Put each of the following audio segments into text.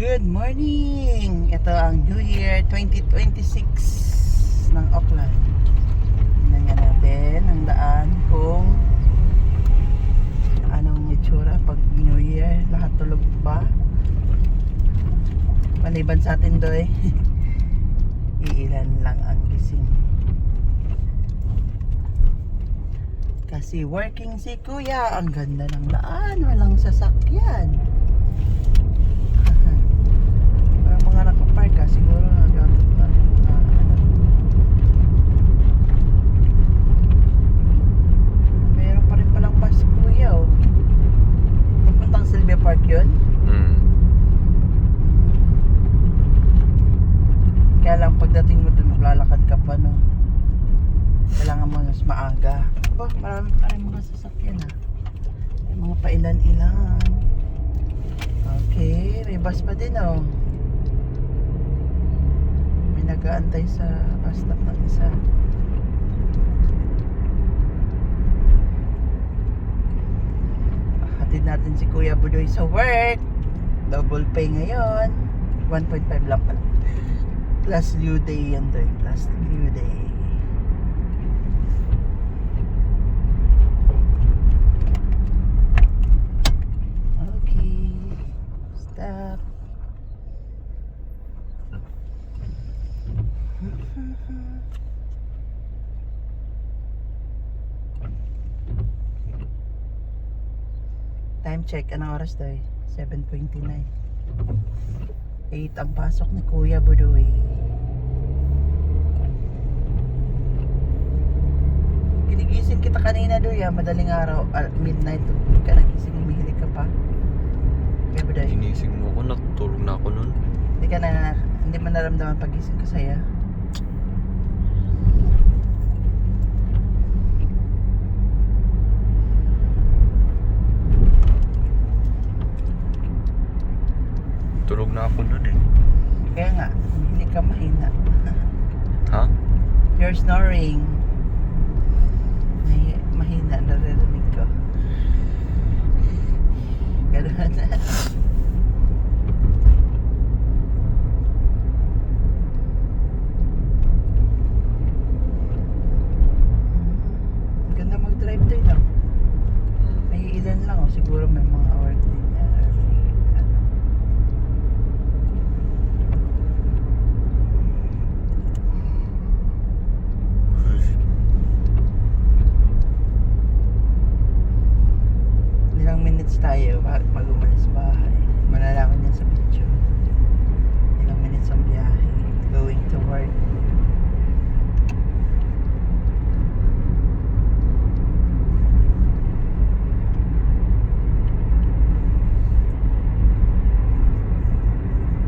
Good morning! Ito ang New Year 2026 ng Auckland. Tingnan nga natin ang daan kung anong itsura pag New Year. Lahat tulog ba? Maliban sa atin doy. Iilan lang ang gising. Kasi working si Kuya. Ang ganda ng daan. Walang sasakyan. Mga nakapark ka siguro meron pa rin palang bus Kuya papuntang Sylvia Park yun. Kaya lang pagdating mo dun maglalakad ka pa no, kailangan mo mas maaga. Marami pa rin mga sasakyan may mga pailan-ilan. Okay, may bus pa din nag-aantay sa bus stop ng isa. Hatid natin si Kuya Budoy sa work. Double pay ngayon. 1.5 lang pala. Plus due day yan doy. Plus due day. Okay. Stop. Time check, anong oras daw? 7:29. 8 ang pasok ni Kuya Budoy. Ginigising kita kanina doy madaling araw, midnight. Hindi ka nagising, humihilig ka pa. Kuya Budoy, Ginising mo ako, natutulog na ako nun. hindi mo naramdaman pagising ka saya. Tulog na ako nun Kaya nga, hindi ka mahina. Ha? You're snoring. Mahina, naririnig ko. Ganun. Ganda mag-drive tayo no? May ilan lang siguro may mga hour din yan. Ilang minutes tayo mag umalis bahay. Malalaman yan sa video. Ilang minutes ang biyahe going to work.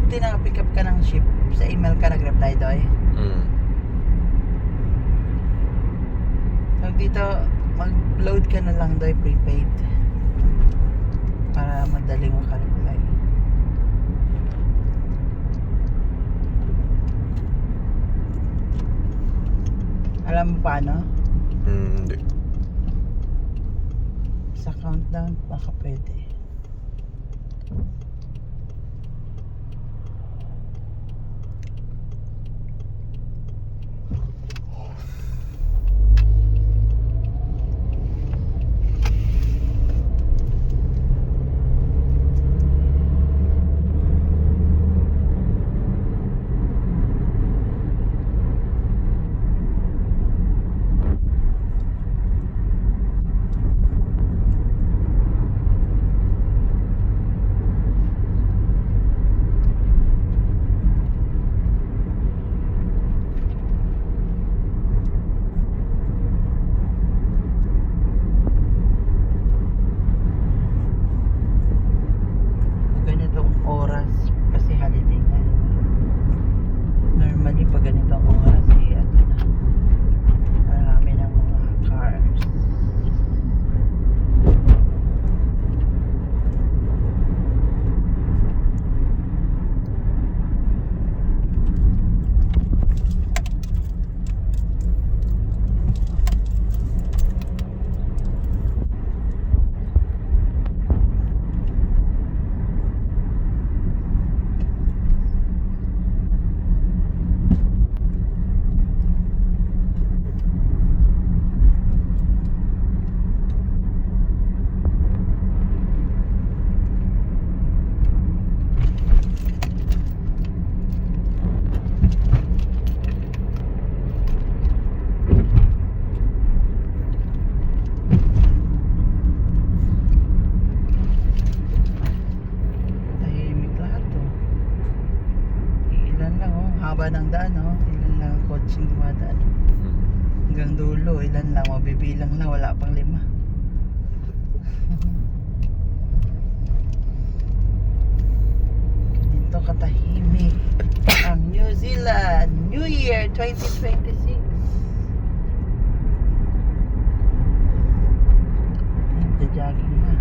Buti naka-pick up ka ng ship. Sa email ka nag-reply doy. So dito mag-load ka na lang doy prepaid para madaling maka-reply. Alam mo paano? Hindi. Sa countdown baka pwede. haba ng daan, no? Ilan lang ang kotseng dumadaan. Hmm. Hanggang dulo, ilan lang, mabibilang lang, wala pang 5. Ganito katahimik ang New Zealand New Year 2026. Nagja-jogging na.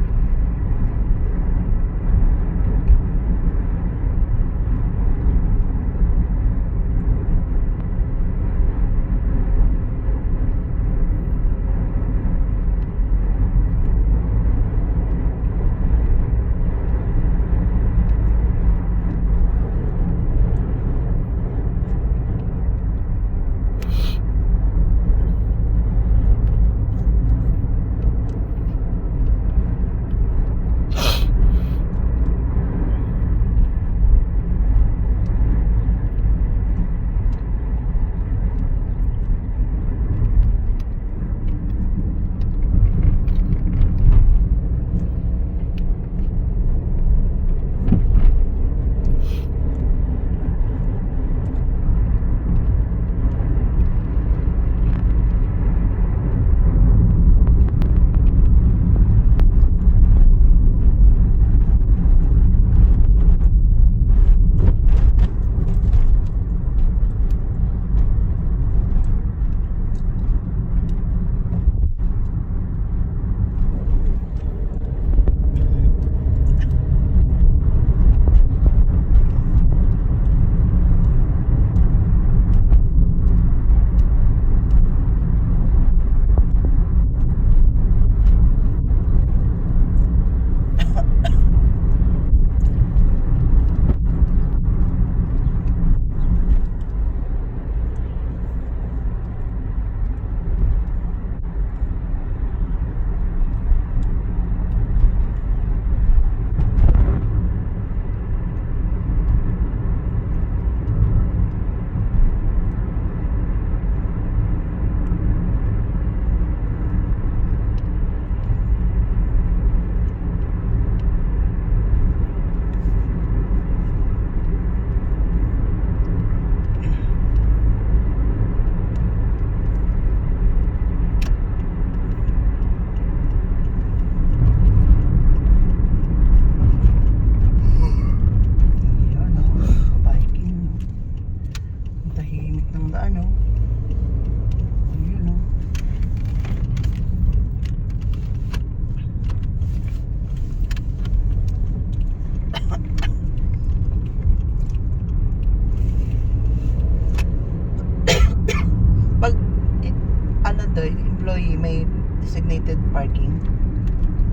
Employee may designated parking.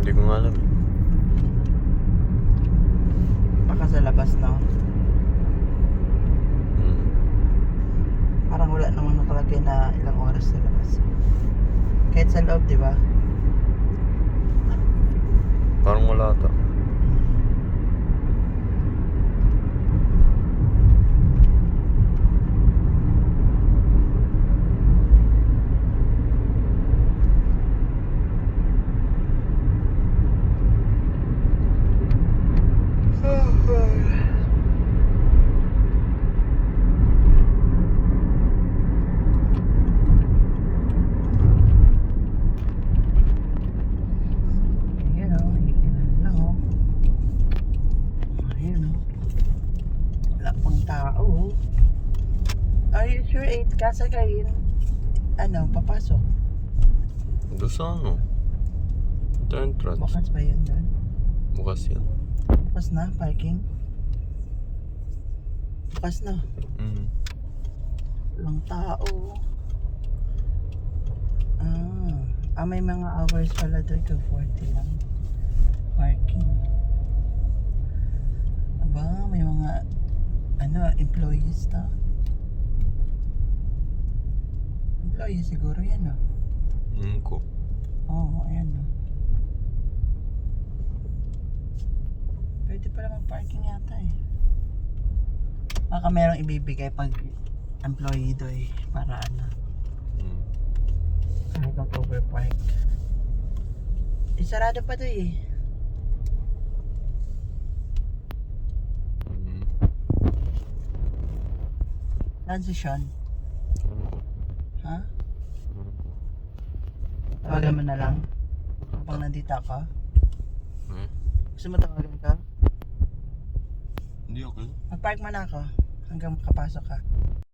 Hindi ko nga alam. Baka sa labas, no? Hmm. Parang wala namang nakalagay na ilang oras sa labas. Kahit sa loob, di ba? Parang wala ata. Sure, 8 kasagayin. Ano, papasok. Doon sa ano? Ito entrance. Bukas ba yun doon? Bukas yan. Bukas na, parking? Bukas na. Walang tao. May mga hours pala doon. 2:40 lang. Parking. Aba, may mga employees na. Employee siguro yan, ah. Ko. Oo, ayan, ah. Pwede pala mag-parking yata, eh. Baka merong ibibigay pag employee doy para kahit mag-overpark. Sarado pa doy, eh. Transition. Ano ko? Ha? Ano ko? Tawagan mo na lang. Habang nandito ako. Eh? Gusto mo tawagan ka? Hindi okay. Mag-park mo na ako. Hanggang makapasok ka.